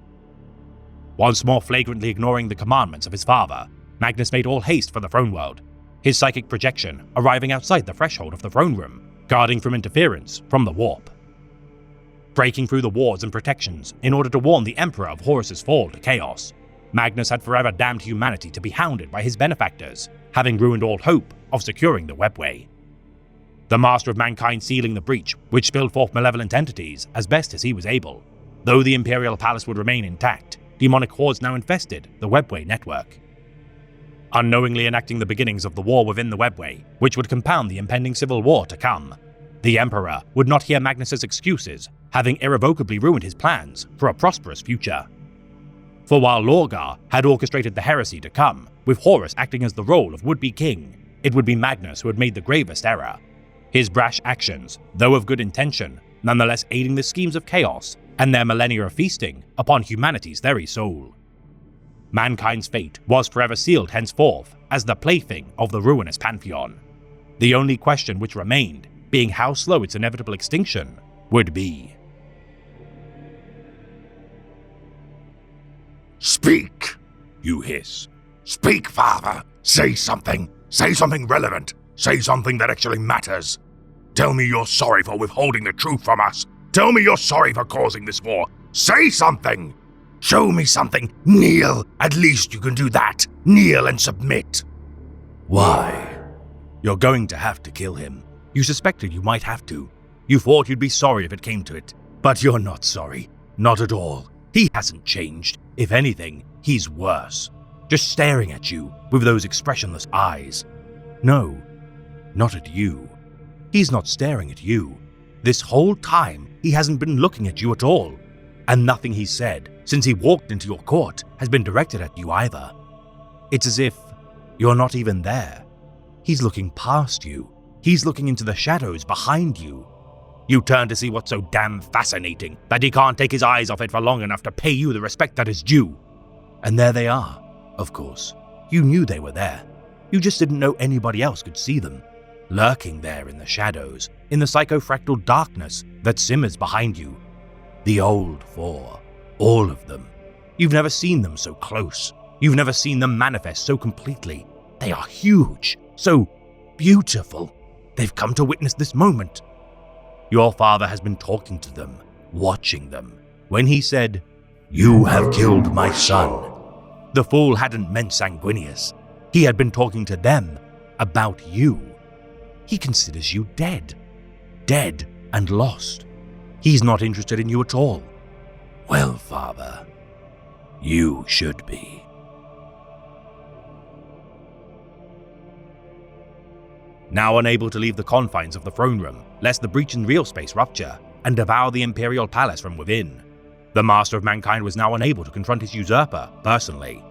Once more flagrantly ignoring the commandments of his father, Magnus made all haste for the throne world, his psychic projection arriving outside the threshold of the throne room, guarding from interference from the warp. Breaking through the wards and protections in order to warn the Emperor of Horus's fall to chaos, Magnus had forever damned humanity to be hounded by his benefactors, having ruined all hope of securing the webway. The master of mankind sealing the breach, which spilled forth malevolent entities as best as he was able. Though the Imperial Palace would remain intact, demonic hordes now infested the webway network. Unknowingly enacting the beginnings of the war within the webway, which would compound the impending civil war to come, the Emperor would not hear Magnus's excuses, having irrevocably ruined his plans for a prosperous future. For while Lorgar had orchestrated the heresy to come, with Horus acting as the role of would-be king, it would be Magnus who had made the gravest error. His brash actions, though of good intention, nonetheless aiding the schemes of chaos and their millennia of feasting upon humanity's very soul. Mankind's fate was forever sealed henceforth as the plaything of the ruinous Pantheon. The only question which remained being how slow its inevitable extinction would be.
Speak, you hiss. Speak, Father. Say something. Say something relevant. Say something that actually matters. Tell me you're sorry for withholding the truth from us. Tell me you're sorry for causing this war. Say something. Show me something. Kneel. At least you can do that. Kneel and submit.
Why? You're going to have to kill him. You suspected you might have to. You thought you'd be sorry if it came to it. But you're not sorry. Not at all. He hasn't changed. If anything, he's worse. Just staring at you with those expressionless eyes. No, not at you. He's not staring at you. This whole time, he hasn't been looking at you at all. And nothing he's said since he walked into your court has been directed at you either. It's as if you're not even there. He's looking past you. He's looking into the shadows behind you. You turn to see what's so damn fascinating that he can't take his eyes off it for long enough to pay you the respect that is due. And there they are, of course. You knew they were there. You just didn't know anybody else could see them. Lurking there in the shadows, in the psychofractal darkness that simmers behind you. The old four. All of them. You've never seen them so close. You've never seen them manifest so completely. They are huge. So beautiful. They've come to witness this moment. Your father has been talking to them, watching them. When he said, "You have killed my son," the fool hadn't meant Sanguinius. He had been talking to them about you. He considers you dead. Dead and lost. He's not interested in you at all. Well, father, you should be. Now unable to leave the confines of the throne room, lest the breach in real space rupture and devour the Imperial Palace from within, the Master of Mankind was now unable to confront his usurper personally.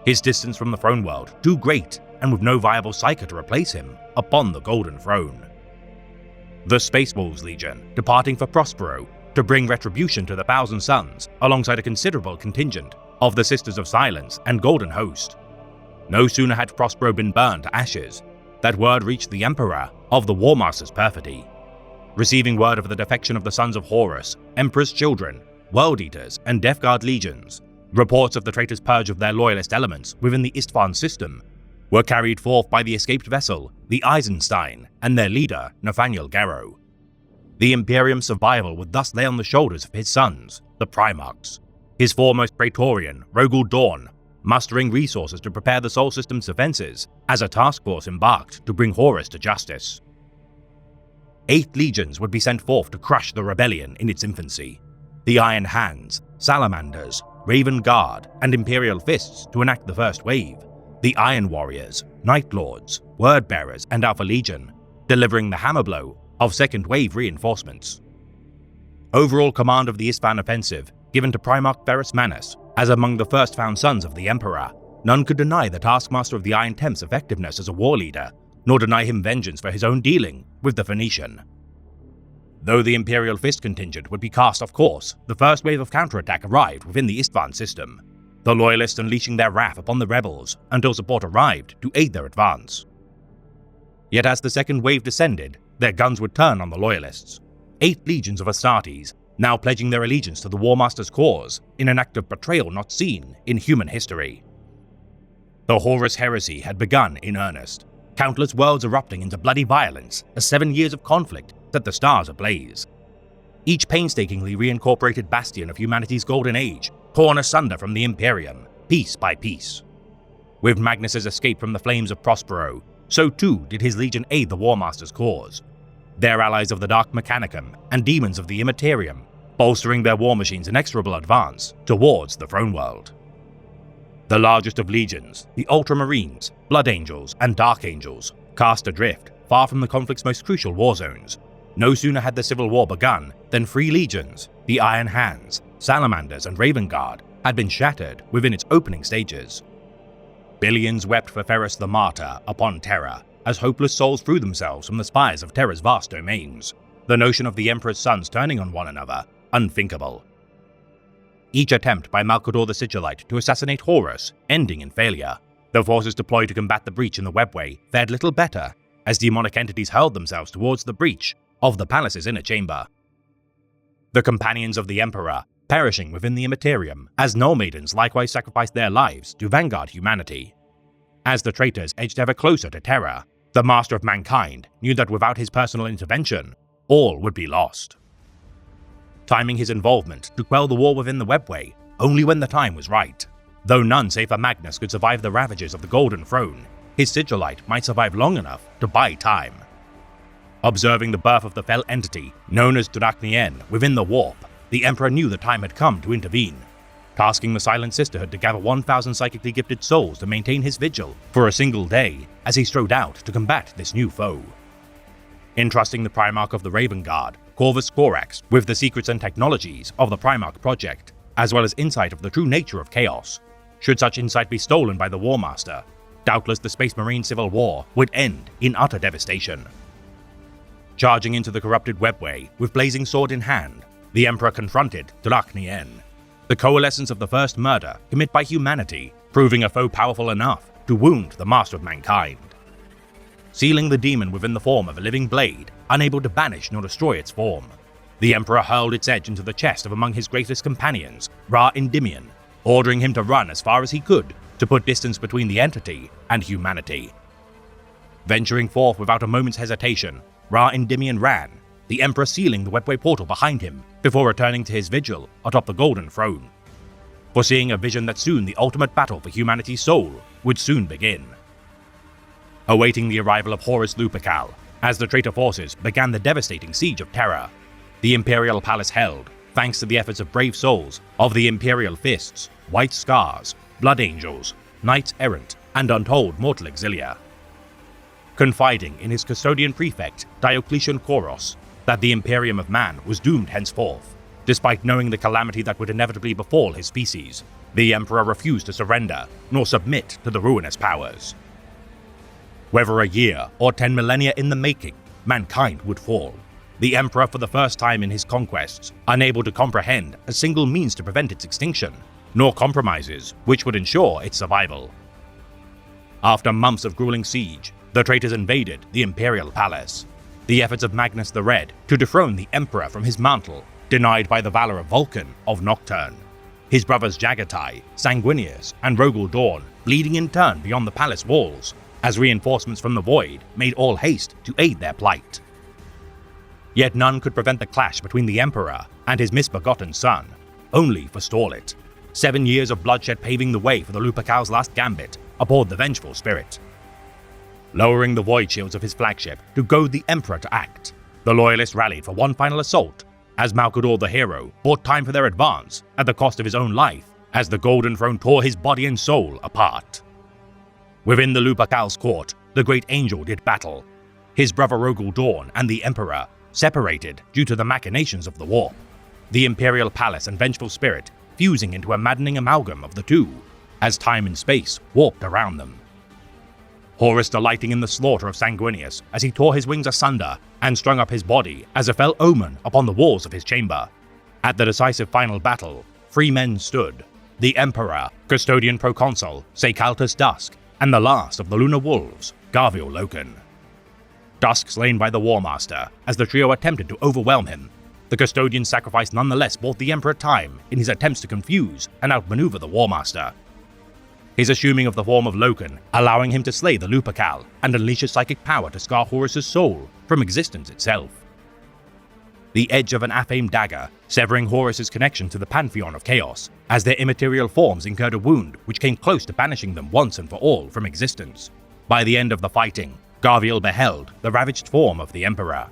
His distance from the throne world too great, and with no viable psyker to replace him upon the Golden Throne. The Space Wolves Legion departing for Prospero to bring retribution to the Thousand Suns alongside a considerable contingent of the Sisters of Silence and Golden Host. No sooner had Prospero been burned to ashes, that word reached the Emperor of the War Master's perfidy. Receiving word of the defection of the Sons of Horus, Emperor's children, World Eaters, and Death Guard legions, reports of the traitors' purge of their loyalist elements within the Istvan system were carried forth by the escaped vessel, the Eisenstein, and their leader, Nathaniel Garrow. The Imperium's survival would thus lay on the shoulders of his sons, the Primarchs, his foremost Praetorian, Rogul Dawn, mustering resources to prepare the Sol System's defenses as a task force embarked to bring Horus to justice. 8 legions would be sent forth to crush the rebellion in its infancy. The Iron Hands, Salamanders, Raven Guard, and Imperial Fists to enact the first wave. The Iron Warriors, Night Lords, Word-Bearers, and Alpha Legion, delivering the hammer blow of second-wave reinforcements. Overall command of the Isstvan offensive given to Primarch Ferrus Manus, as among the first found sons of the Emperor, none could deny the Taskmaster of the Iron Temp's effectiveness as a war leader, nor deny him vengeance for his own dealing with the Phoenician. Though the Imperial Fist contingent would be cast off course, the first wave of counterattack arrived within the Isstvan system, the Loyalists unleashing their wrath upon the rebels until support arrived to aid their advance. Yet as the second wave descended, their guns would turn on the Loyalists. 8 legions of Astartes, now pledging their allegiance to the War Master's cause in an act of betrayal not seen in human history. The Horus Heresy had begun in earnest, countless worlds erupting into bloody violence as 7 years of conflict set the stars ablaze. Each painstakingly reincorporated bastion of humanity's golden age, torn asunder from the Imperium, piece by piece. With Magnus's escape from the flames of Prospero, so too did his legion aid the War Master's cause, their allies of the Dark Mechanicum and demons of the Immaterium, bolstering their war machine's inexorable advance towards the Throne World. The largest of legions, the Ultramarines, Blood Angels, and Dark Angels, cast adrift far from the conflict's most crucial war zones. No sooner had the Civil War begun than 3 legions, the Iron Hands, Salamanders, and Raven Guard, had been shattered within its opening stages. Billions wept for Ferrus the Martyr upon Terra, as hopeless souls threw themselves from the spires of Terra's vast domains, the notion of the Emperor's sons turning on one another unthinkable. Each attempt by Malcador the Sigillite to assassinate Horus ending in failure, the forces deployed to combat the breach in the webway fared little better, as demonic entities hurled themselves towards the breach of the palace's inner chamber. The companions of the Emperor perishing within the Immaterium, as Null Maidens likewise sacrificed their lives to vanguard humanity. As the traitors edged ever closer to Terra, the Master of Mankind knew that without his personal intervention, all would be lost. Timing his involvement to quell the war within the webway only when the time was right. Though none save for Magnus could survive the ravages of the Golden Throne, his Sigillite might survive long enough to buy time. Observing the birth of the fell entity known as Draknien within the warp, the Emperor knew the time had come to intervene, tasking the Silent Sisterhood to gather 1,000 psychically gifted souls to maintain his vigil for a single day as he strode out to combat this new foe. Entrusting the Primarch of the Raven Guard, Corvus Corax, with the secrets and technologies of the Primarch Project, as well as insight of the true nature of chaos. Should such insight be stolen by the War Master, doubtless the Space Marine Civil War would end in utter devastation. Charging into the corrupted webway with blazing sword in hand, the Emperor confronted Draknien, the coalescence of the first murder committed by humanity, proving a foe powerful enough to wound the Master of Mankind. Sealing the demon within the form of a living blade, unable to banish nor destroy its form, the Emperor hurled its edge into the chest of among his greatest companions, Ra Endymion, ordering him to run as far as he could to put distance between the entity and humanity. Venturing forth without a moment's hesitation, Ra Endymion ran, the Emperor sealing the webway portal behind him before returning to his vigil atop the Golden Throne, foreseeing a vision that soon the ultimate battle for humanity's soul would soon begin. Awaiting the arrival of Horus Lupercal, as the traitor forces began the devastating siege of Terra, the Imperial Palace held, thanks to the efforts of brave souls of the Imperial Fists, White Scars, Blood Angels, Knights Errant, and untold mortal exilia. Confiding in his custodian prefect, Diocletian Koros, that the Imperium of Man was doomed henceforth, despite knowing the calamity that would inevitably befall his species, the Emperor refused to surrender nor submit to the ruinous powers. Whether a year or 10 millennia in the making, mankind would fall, the Emperor for the first time in his conquests unable to comprehend a single means to prevent its extinction, nor compromises which would ensure its survival. After months of grueling siege, the traitors invaded the Imperial Palace, the efforts of Magnus the Red to dethrone the Emperor from his mantle denied by the valor of Vulcan of Nocturne, his brothers Jagatai, Sanguinius, and Rogel Dawn bleeding in turn beyond the palace walls, as reinforcements from the Void made all haste to aid their plight. Yet none could prevent the clash between the Emperor and his misbegotten son, only forestall it. 7 years of bloodshed paving the way for the Lupercal's last gambit aboard the vengeful spirit. Lowering the void shields of his flagship to goad the Emperor to act, the Loyalists rallied for one final assault, as Malcador the hero bought time for their advance at the cost of his own life, as the Golden Throne tore his body and soul apart. Within the Lupercal's court, the great angel did battle. His brother Rogul Dawn and the Emperor separated due to the machinations of the warp, the Imperial Palace and Vengeful Spirit fusing into a maddening amalgam of the two, as time and space warped around them. Horus delighting in the slaughter of Sanguinius as he tore his wings asunder and strung up his body as a fell omen upon the walls of his chamber. At the decisive final battle, 3 men stood: the Emperor, Custodian Proconsul, Seicaltus Dusk, and the last of the Lunar Wolves, Garviel Loken. Dusk slain by the War Master as the trio attempted to overwhelm him. The Custodian's sacrifice nonetheless bought the Emperor time in his attempts to confuse and outmaneuver the War Master. His assuming of the form of Loken, allowing him to slay the Lupercal and unleash his psychic power to scar Horus's soul from existence itself. The edge of an Aphame dagger, severing Horus's connection to the Pantheon of Chaos, as their immaterial forms incurred a wound which came close to banishing them once and for all from existence. By the end of the fighting, Garviel beheld the ravaged form of the Emperor.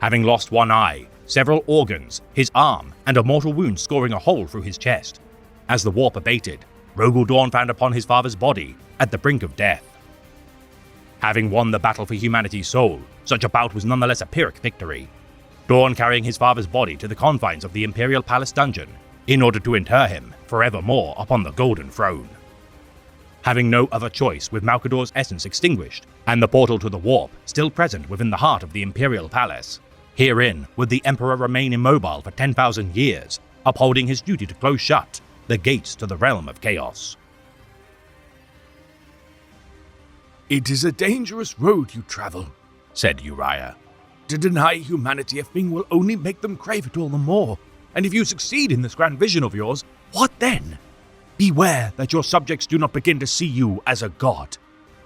Having lost one eye, several organs, his arm, and a mortal wound scoring a hole through his chest. As the warp abated, Rogul Dawn found upon his father's body at the brink of death. Having won the battle for humanity's soul, such a bout was nonetheless a Pyrrhic victory. Dawn carrying his father's body to the confines of the Imperial Palace dungeon in order to inter him forevermore upon the Golden Throne. Having no other choice with Malcador's essence extinguished and the portal to the warp still present within the heart of the Imperial Palace, herein would the Emperor remain immobile for 10,000 years, upholding his duty to close shut the gates to the realm of chaos.
"It is a dangerous road you travel," said Uriah. "To deny humanity a thing will only make them crave it all the more. And if you succeed in this grand vision of yours, what then? Beware that your subjects do not begin to see you as a god."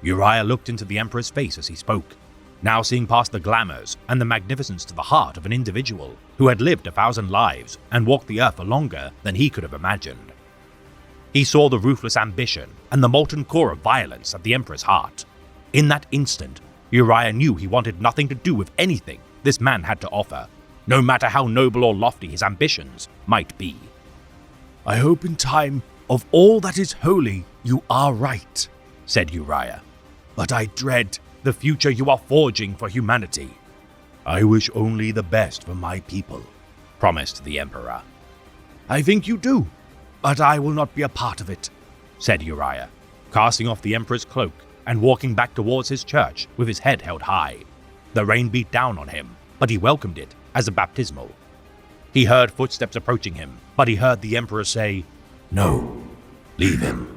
Uriah looked into the Emperor's face as he spoke, now seeing past the glamours and the magnificence to the heart of an individual who had lived 1,000 lives and walked the earth for longer than he could have imagined. He saw the ruthless ambition and the molten core of violence at the Emperor's heart. In that instant, Uriah knew he wanted nothing to do with anything this man had to offer, no matter how noble or lofty his ambitions might be.
"I hope in time, of all that is holy, you are right," said Uriah. "But I dread the future you are forging for humanity."
"I wish only the best for my people," promised the Emperor.
"I think you do, but I will not be a part of it,"
said Uriah, casting off the Emperor's cloak and walking back towards his church with his head held high. The rain beat down on him, but he welcomed it as a baptismal. He heard footsteps approaching him, but he heard the Emperor say, "No, leave him."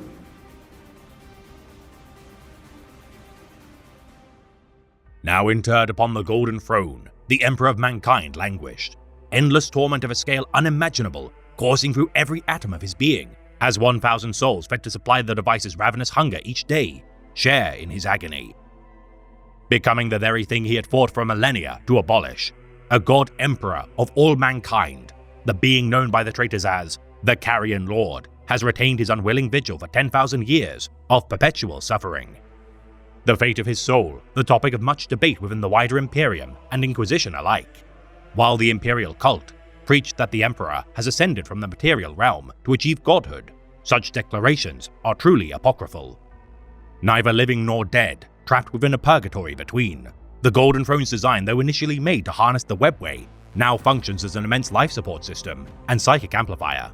Now interred upon the Golden Throne, the Emperor of Mankind languished, endless torment of a scale unimaginable coursing through every atom of his being, as 1,000 souls fed to supply the device's ravenous hunger each day share in his agony. Becoming the very thing he had fought for millennia to abolish, a god emperor of all mankind, the being known by the traitors as the Carrion Lord has retained his unwilling vigil for 10,000 years of perpetual suffering. The fate of his soul, the topic of much debate within the wider Imperium and Inquisition alike, while the Imperial cult preached that the Emperor has ascended from the material realm to achieve godhood. Such declarations are truly apocryphal. Neither living nor dead, trapped within a purgatory between. The Golden Throne's design, though initially made to harness the webway, now functions as an immense life support system and psychic amplifier.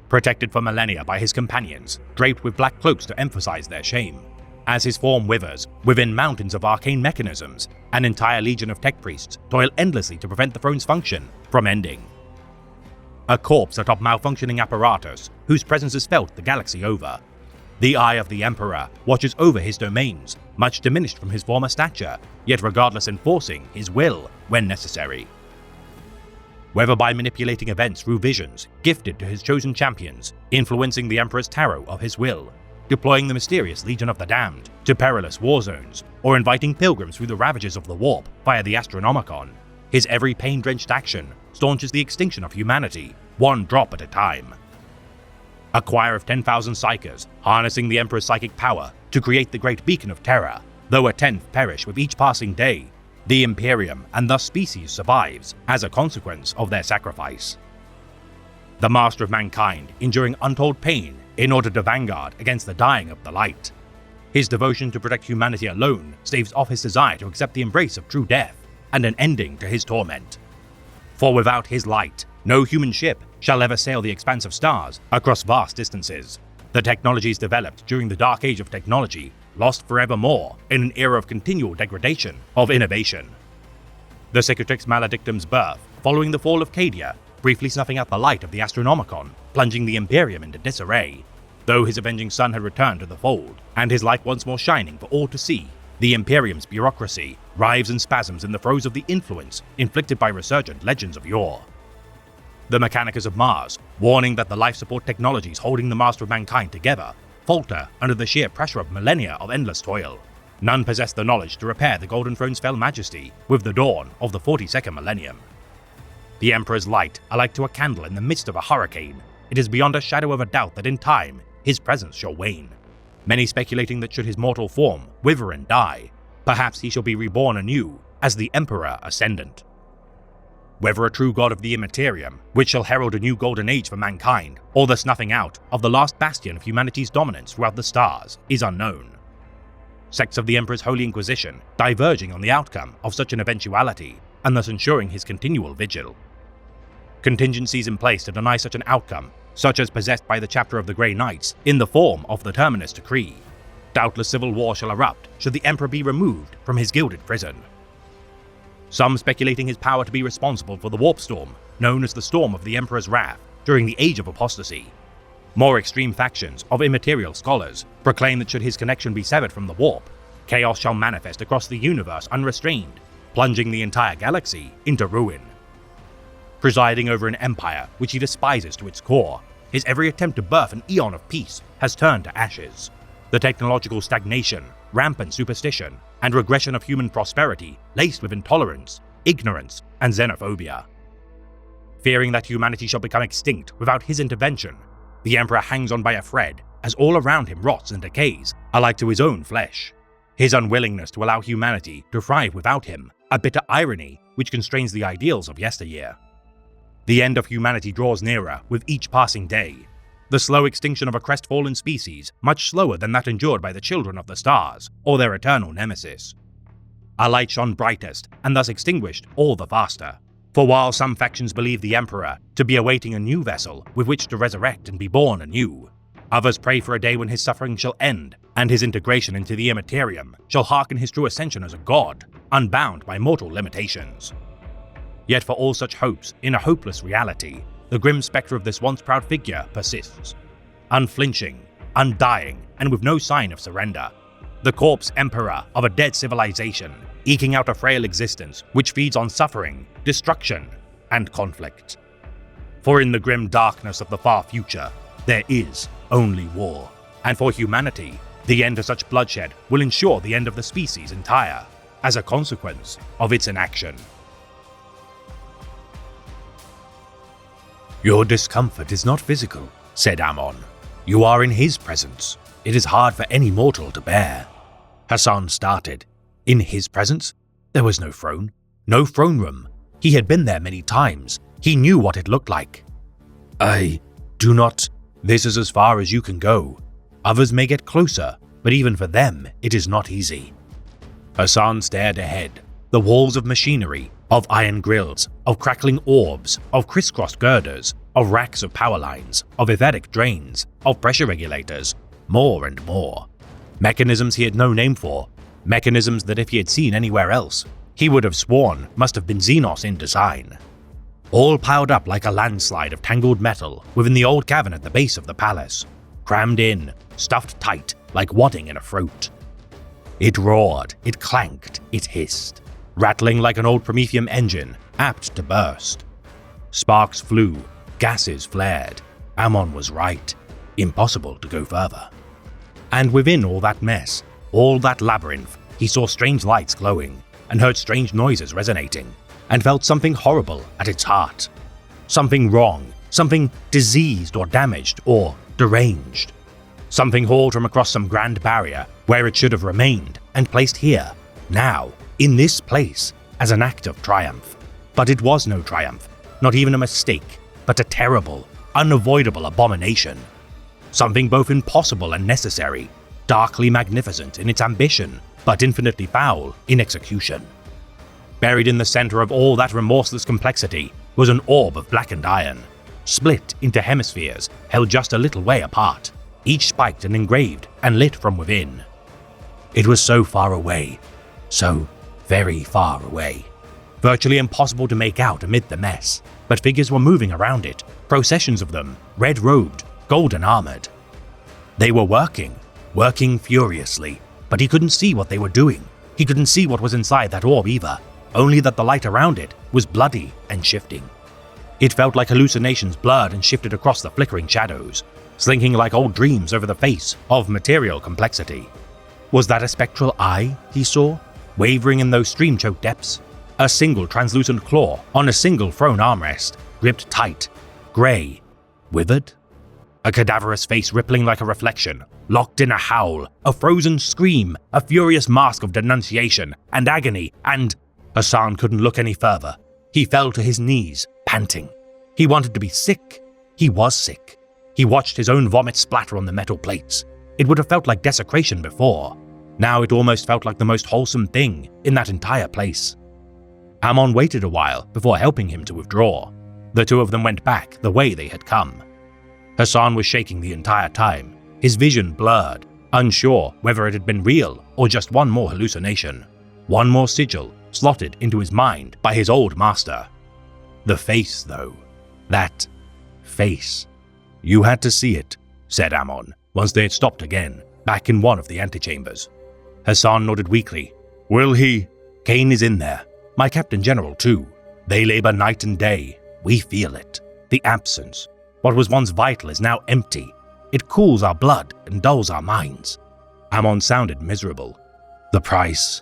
Protected for millennia by his companions, draped with black cloaks to emphasize their shame. As his form withers, within mountains of arcane mechanisms, an entire legion of tech priests toil endlessly to prevent the throne's function from ending. A corpse atop malfunctioning apparatus whose presence is felt the galaxy over. The eye of the Emperor watches over his domains, much diminished from his former stature, yet regardless enforcing his will when necessary. Whether by manipulating events through visions gifted to his chosen champions, influencing the Emperor's tarot of his will, deploying the mysterious Legion of the Damned to perilous war zones, or inviting pilgrims through the ravages of the warp via the Astronomicon, his every pain-drenched action staunches the extinction of humanity, one drop at a time. A choir of 10,000 psychers harnessing the Emperor's psychic power to create the great beacon of terror, though a tenth perish with each passing day, the Imperium and thus species survives as a consequence of their sacrifice. The master of mankind enduring untold pain in order to vanguard against the dying of the light. His devotion to protect humanity alone staves off his desire to accept the embrace of true death and an ending to his torment. For without his light, no human ship shall ever sail the expanse of stars across vast distances. The technologies developed during the dark age of technology lost forevermore in an era of continual degradation of innovation. The Cicatrix Maledictum's birth, following the fall of Cadia, briefly snuffing out the light of the Astronomicon, plunging the Imperium into disarray. Though his avenging son had returned to the fold, and his light once more shining for all to see, the Imperium's bureaucracy writhes and spasms in the throes of the influence inflicted by resurgent legends of yore. The Mechanicus of Mars, warning that the life support technologies holding the master of mankind together falter under the sheer pressure of millennia of endless toil. None possess the knowledge to repair the Golden Throne's fell majesty with the dawn of the 42nd millennium. The Emperor's light, alike to a candle in the midst of a hurricane, it is beyond a shadow of a doubt that in time his presence shall wane. Many speculating that should his mortal form wither and die, perhaps he shall be reborn anew as the Emperor Ascendant. Whether a true god of the Immaterium, which shall herald a new golden age for mankind, or the snuffing out of the last bastion of humanity's dominance throughout the stars, is unknown. Sects of the Emperor's Holy Inquisition diverging on the outcome of such an eventuality, and thus ensuring his continual vigil. Contingencies in place to deny such an outcome, such as possessed by the chapter of the Grey Knights in the form of the Terminus Decree. Doubtless civil war shall erupt should the Emperor be removed from his gilded prison. Some speculating his power to be responsible for the warp storm, known as the Storm of the Emperor's Wrath, during the Age of Apostasy. More extreme factions of immaterial scholars proclaim that should his connection be severed from the warp, chaos shall manifest across the universe unrestrained, plunging the entire galaxy into ruin. Presiding over an empire which he despises to its core, his every attempt to birth an eon of peace has turned to ashes. The technological stagnation, rampant superstition, and regression of human prosperity laced with intolerance, ignorance, and xenophobia. Fearing that humanity shall become extinct without his intervention, the Emperor hangs on by a thread as all around him rots and decays, alike to his own flesh. His unwillingness to allow humanity to thrive without him, a bitter irony which constrains the ideals of yesteryear. The end of humanity draws nearer with each passing day. The slow extinction of a crestfallen species, much slower than that endured by the children of the stars, or their eternal nemesis. A light shone brightest, and thus extinguished all the faster. For while some factions believe the Emperor to be awaiting a new vessel with which to resurrect and be born anew, others pray for a day when his suffering shall end, and his integration into the Immaterium shall hearken his true ascension as a god, unbound by mortal limitations. Yet for all such hopes, in a hopeless reality, the grim spectre of this once proud figure persists. Unflinching, undying, and with no sign of surrender. The corpse emperor of a dead civilization, eking out a frail existence which feeds on suffering, destruction, and conflict. For in the grim darkness of the far future, there is only war. And for humanity, the end of such bloodshed will ensure the end of the species entire, as a consequence of its inaction.
"Your discomfort is not physical," said Amon. "You are in his presence. It is hard for any mortal to bear." Hassan started. In his presence? There was no throne. No throne room. He had been there many times. He knew what it looked like. "I do not. This is as far as you can go. Others may get closer, but even for them, it is not easy." Hassan stared ahead. The walls of machinery, of iron grills, of crackling orbs, of crisscrossed girders, of racks of power lines, of etheric drains, of pressure regulators, more and more. Mechanisms he had no name for, mechanisms that if he had seen anywhere else, he would have sworn must have been Xenos in design. All piled up like a landslide of tangled metal within the old cavern at the base of the palace, crammed in, stuffed tight like wadding in a throat. It roared, it clanked, it hissed, rattling like an old Prometheum engine, apt to burst. Sparks flew, gases flared. Amon was right. Impossible to go further. And within all that mess, all that labyrinth, he saw strange lights glowing, and heard strange noises resonating, and felt something horrible at its heart. Something wrong, something diseased or damaged or deranged. Something hauled from across some grand barrier where it should have remained, and placed here, now, in this place, as an act of triumph. But it was no triumph, not even a mistake, but a terrible, unavoidable abomination. Something both impossible and necessary,
darkly magnificent in its ambition, but infinitely foul in execution. Buried in the center of all that remorseless complexity was an orb of blackened iron, split into hemispheres held just a little way apart, each spiked and engraved and lit from within. It was so far away, so very far away, virtually impossible to make out amid the mess, but figures were moving around it, processions of them, red-robed, golden armored. They were working furiously, but he couldn't see what they were doing. He couldn't see what was inside that orb either, only that the light around it was bloody and shifting. It felt like hallucinations blurred and shifted across the flickering shadows, slinking like old dreams over the face of material complexity. Was that a spectral eye he saw, wavering in those stream-choked depths? A single translucent claw on a single thrown armrest, gripped tight, grey, withered? A cadaverous face rippling like a reflection, locked in a howl, a frozen scream, a furious mask of denunciation and agony, and Hassan couldn't look any further. He fell to his knees, panting. He wanted to be sick. He was sick. He watched his own vomit splatter on the metal plates. It would have felt like desecration before. Now it almost felt like the most wholesome thing in that entire place. Amon waited a while before helping him to withdraw. The two of them went back the way they had come. Hassan was shaking the entire time, his vision blurred, unsure whether it had been real or just one more hallucination. One more sigil slotted into his mind by his old master. The face, though. That face. You had to see it, said Amon, once they had stopped again, back in one of the antechambers. Hassan nodded weakly. Will he? Kane is in there. My Captain General, too. They labor night and day. We feel it. The absence. What was once vital is now empty. It cools our blood and dulls our minds. Amon sounded miserable. The price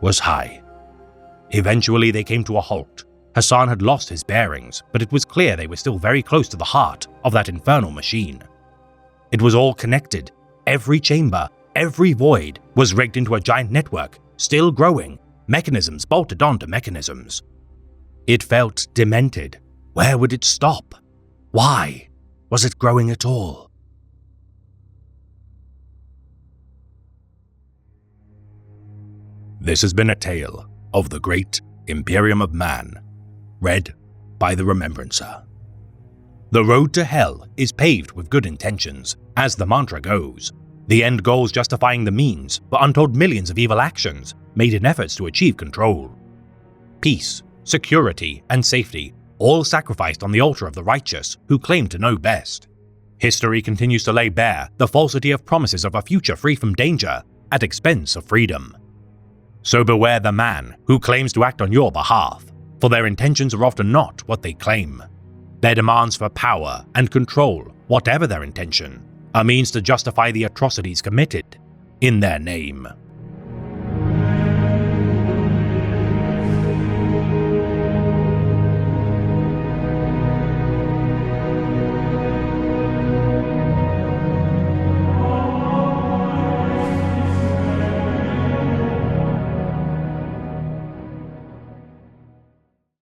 was high. Eventually they came to a halt. Hassan had lost his bearings, but it was clear they were still very close to the heart of that infernal machine. It was all connected. Every chamber, every void was rigged into a giant network, still growing, mechanisms bolted onto mechanisms. It felt demented. Where would it stop? Why was it growing at all? This has been a tale of the great Imperium of Man, read by the Remembrancer. The road to hell is paved with good intentions, as the mantra goes, the end goals justifying the means for untold millions of evil actions made in efforts to achieve control. Peace, security, and safety all sacrificed on the altar of the righteous who claim to know best. History continues to lay bare the falsity of promises of a future free from danger at expense of freedom. So beware the man who claims to act on your behalf, for their intentions are often not what they claim. Their demands for power and control, whatever their intention, are means to justify the atrocities committed in their name.